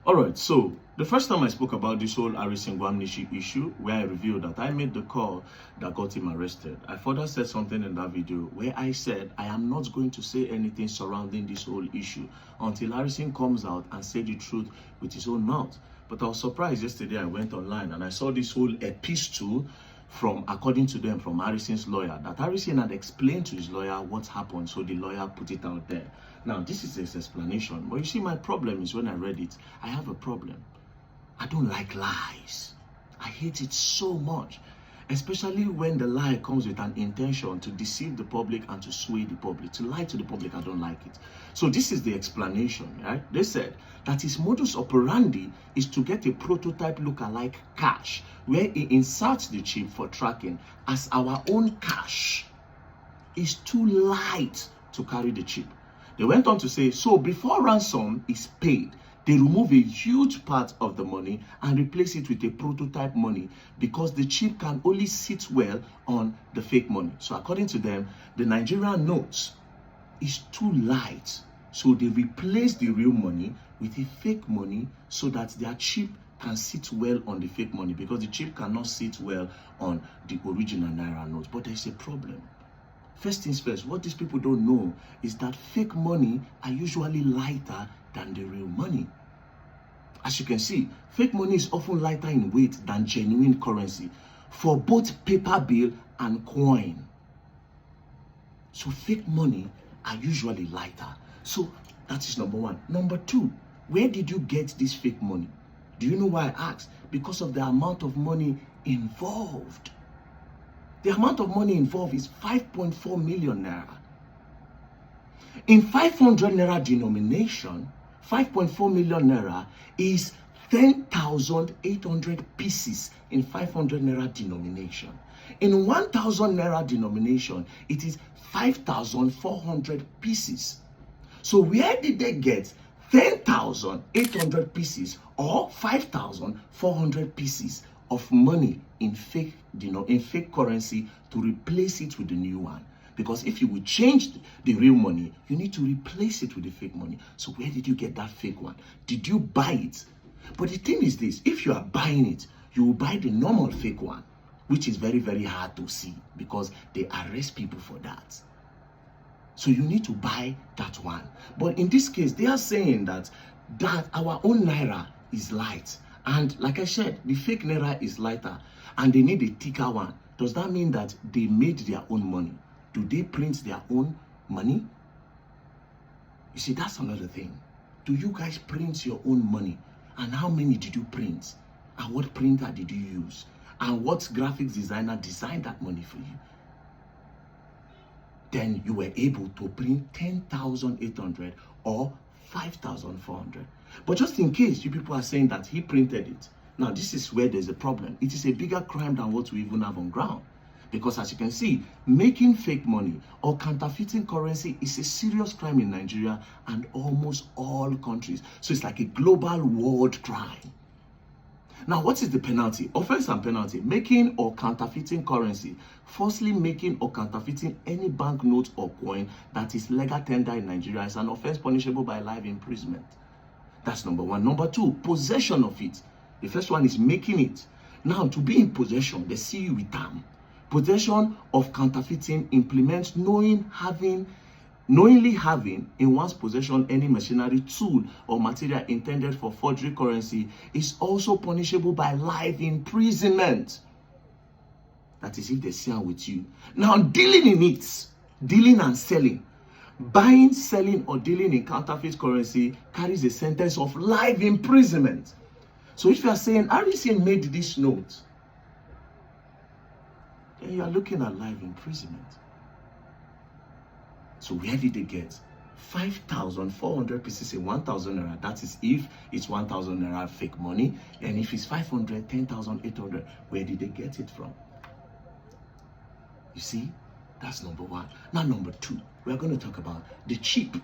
All right, so the first time I spoke about this whole gwamnishu issue, where I revealed that I made the call that got him arrested, I further said something in that video where I said I am not going to say anything surrounding this whole issue until Harrison comes out and say the truth with his own mouth. But I was surprised yesterday. I went online and I saw this whole epistle from, according to them, from Harrison's lawyer, that Harrison had explained to his lawyer what happened, so the lawyer put it out there. Now, this is his explanation. But you see, my problem is when I read it, I have a problem. I don't like lies. I hate it so much, especially when the lie comes with an intention to deceive the public and to sway the public. To lie to the public, I don't like it. So this is the explanation, right? They said that his modus operandi is to get a prototype lookalike cash, where he inserts the chip for tracking, as our own cash is too light to carry the chip. They went on to say, so before ransom is paid, they remove a huge part of the money and replace it with a prototype money, because the chip can only sit well on the fake money. So according to them, the Nigerian notes is too light. So they replace the real money with a fake money so that their chip can sit well on the fake money, because the chip cannot sit well on the original naira notes. But there's a problem. First things first, what these people don't know is that fake money are usually lighter than the real money. As you can see, fake money is often lighter in weight than genuine currency for both paper bill and coin. So fake money are usually lighter. So that is number one. Number two, where did you get this fake money? Do you know why I asked? Because of the amount of money involved. The amount of money involved is 5.4 million naira. In 500 naira denomination, 5.4 million naira is 10,800 pieces in 500 naira denomination. In 1,000 naira denomination, it is 5,400 pieces. So where did they get 10,800 pieces or 5,400 pieces of money in fake currency to replace it with the new one? Because if you would change the real money, you need to replace it with the fake money. So where did you get that fake one? Did you buy it? But the thing is this, if you are buying it, you will buy the normal fake one, which is very, very hard to see because they arrest people for that. So you need to buy that one. But in this case, they are saying that our own naira is light. And like I said, the fake naira is lighter and they need a thicker one. Does that mean that they made their own money? Do they print their own money? You see, that's another thing. Do you guys print your own money? And how many did you print? And what printer did you use? And what graphics designer designed that money for you? Then you were able to print 10,800 or 5,400. But just in case you people are saying that he printed it, now this is where there's a problem. It is a bigger crime than what we even have on ground. Because as you can see, making fake money or counterfeiting currency is a serious crime in Nigeria and almost all countries. So it's like a global world crime. Now, what is the penalty? Offense and penalty. Making or counterfeiting currency. Firstly, making or counterfeiting any banknote or coin that is legal tender in Nigeria is an offense punishable by life imprisonment. That's number one. Number two, possession of it. The first one is making it. Now, to be in possession, they see you with them. Possession of counterfeiting implements knowingly having in one's possession any machinery, tool, or material intended for forgery currency is also punishable by life imprisonment. That is if they see her with you. Now, dealing in it, dealing and selling, buying, selling, or dealing in counterfeit currency carries a sentence of life imprisonment. So if you are saying, Harrison made this note, then you are looking at life imprisonment. So where did they get 5,400 pieces in 1,000 naira? That is if it's 1,000 naira fake money. And if it's 500, 10,800, where did they get it from? You see, that's number one. Now, number two, we're going to talk about the chip.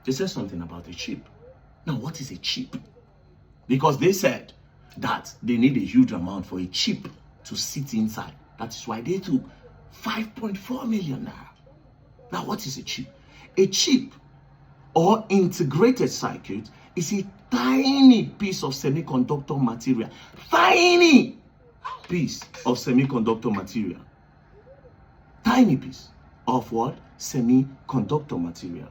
They said something about the chip. Now, what is a chip? Because they said that they need a huge amount for a chip to sit inside. That is why they took 5.4 million naira. Now, what is a chip? A chip or integrated circuit is a tiny piece of semiconductor material. Tiny piece of semiconductor material. Tiny piece of what? Semiconductor material.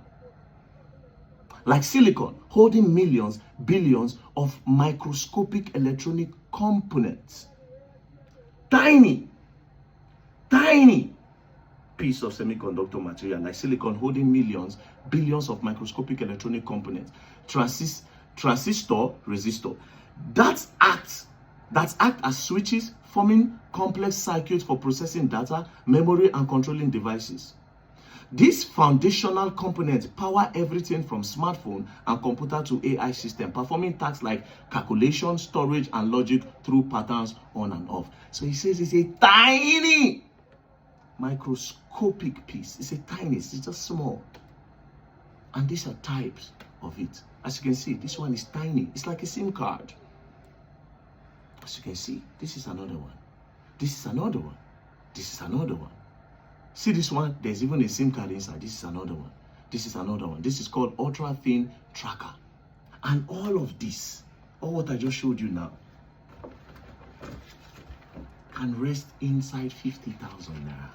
Like silicon, holding millions, billions of microscopic electronic components. Tiny piece of semiconductor material, like silicon, holding millions, billions of microscopic electronic components. Transistor, resistor. That act as switches, forming complex circuits for processing data, memory, and controlling devices. These foundational components power everything from smartphone and computer to AI system, performing tasks like calculation, storage, and logic through patterns on and off. So he says it's a tiny microscopic piece. It's just small. And these are types of it. As you can see, this one is tiny. It's like a SIM card. As you can see, this is another one. This is another one. This is another one. See this one? There's even a SIM card inside. This is another one. This is another one. This is called ultra thin tracker. And all of this, all what I just showed you now, can rest inside 50,000 naira.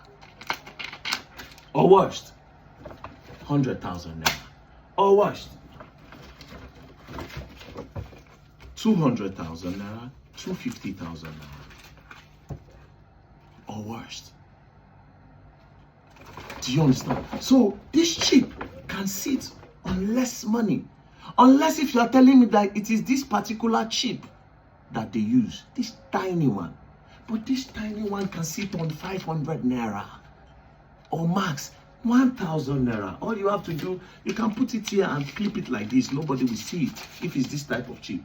Or worst, 100,000 naira. Or worst, 200,000 naira, 250,000 naira. Or worst. Do you understand? So this chip can sit on less money. Unless if you are telling me that it is this particular chip that they use. This tiny one. But this tiny one can sit on 500 naira. Or max 1,000 naira. All you have to do, you can put it here and clip it like this. Nobody will see it if it's this type of chip.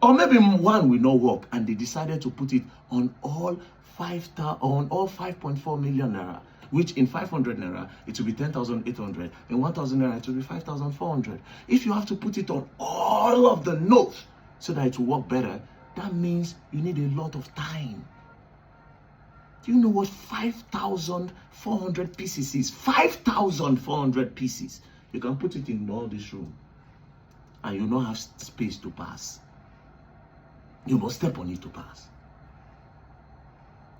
Or maybe one will not work and they decided to put it on all 5.4 million naira, which in 500 naira it will be 10,800. In 1,000 naira it will be 5,400. If you have to put it on all of the notes so that it will work better, that means you need a lot of time. Do you know what 5,400 pieces is? 5,400 pieces. You can put it in all this room and you don't have space to pass. You must step on it to pass.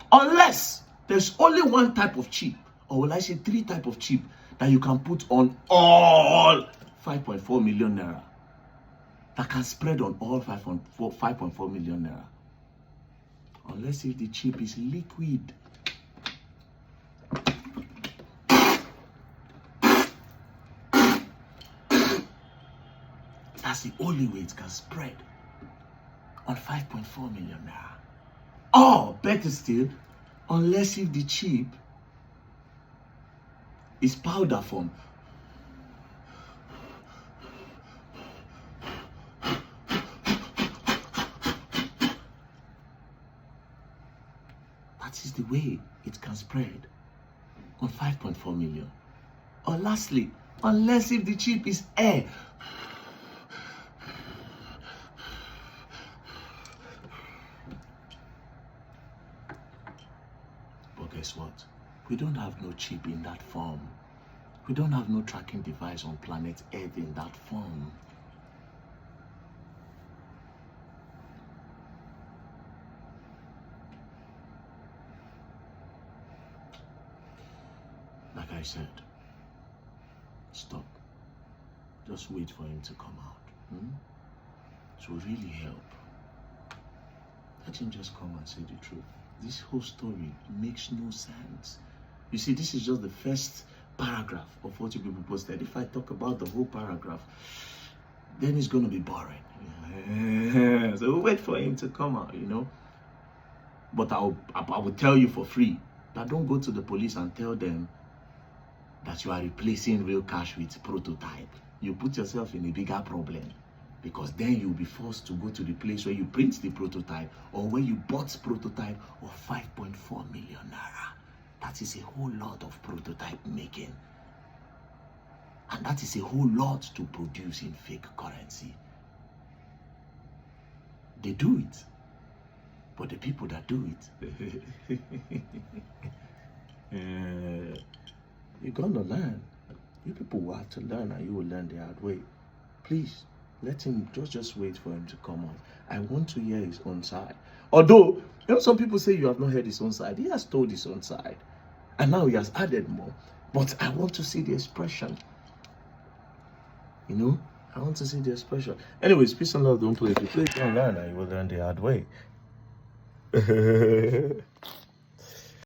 Unless there's only one type of chip, or will I say 3 types of chip that you can put on all 5.4 million naira. That can spread on all 5.4 million naira. Unless if the chip is liquid. That's the only way it can spread on 5.4 million naira. Or better still, unless if the chip is powder form. That is the way it can spread on 5.4 million. Or lastly, unless if the chip is air. But guess what? We don't have no chip in that form. We don't have no tracking device on planet Earth in that form. Like I said, stop. Just wait for him to come out. It will really help. Let him just come and say the truth. This whole story makes no sense. You see, this is just the first paragraph of what you people posted. If I talk about the whole paragraph, then it's going to be boring. Yeah. So we'll wait for him to come out, you know. But I will tell you for free that don't go to the police and tell them that you are replacing real cash with prototype. You put yourself in a bigger problem. Because then you'll be forced to go to the place where you print the prototype or where you bought prototype of 5.4 million naira. That is a whole lot of prototype making. And that is a whole lot to produce in fake currency. They do it. But the people that do it, you're gonna learn. You people will have to learn and you will learn the hard way. Please. Let him just wait for him to come out. I want to hear his own side. Although, some people say you have not heard his own side. He has told his own side. And now he has added more. But I want to see the expression. I want to see the expression. Anyways, peace and love. Don't play. If you play it online, you will learn the hard way.